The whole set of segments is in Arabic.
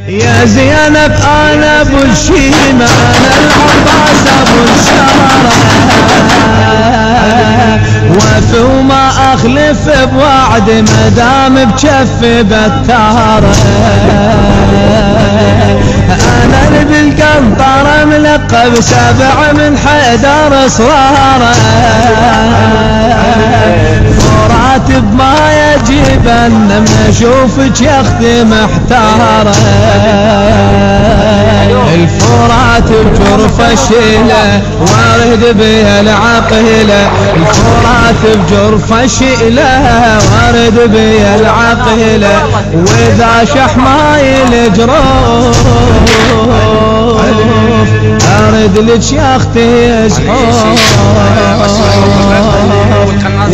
يا زينب انا ابو الشيمة، انا العباس ابو الشارة، وفي وما اخلف بوعد مدام بجف بتارة. انا اللي بالقنطرة ملقب سبع من حيدر صرارة، فرات بما يجب ان من اشوفك يا اختي محتارة. الفرات بجرف الشيلة وارد بها العقيلة، الفرات بجرف الشيلة وارد بها العقيلة، واذا شحمايل جروف ارد لك يا اختي زحوف،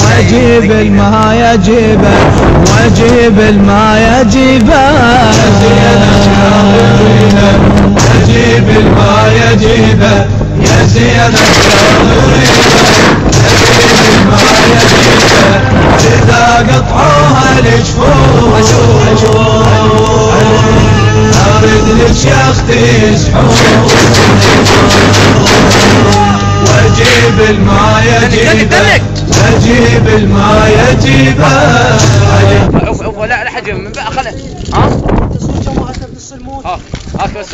واجيب الماء يجيبه واجيب الماء يجيبه، يجيب الماء يجيبه يا زينب يجيب الماء يجيبه، اذا قطعوها الجفوف ارد لك يا اختي زحوف، واجيب الماء يجيبه اجيب الماء يجيبه. لا لا حد من بقى خله ها تصوت ما اثر بالصلمون ها بس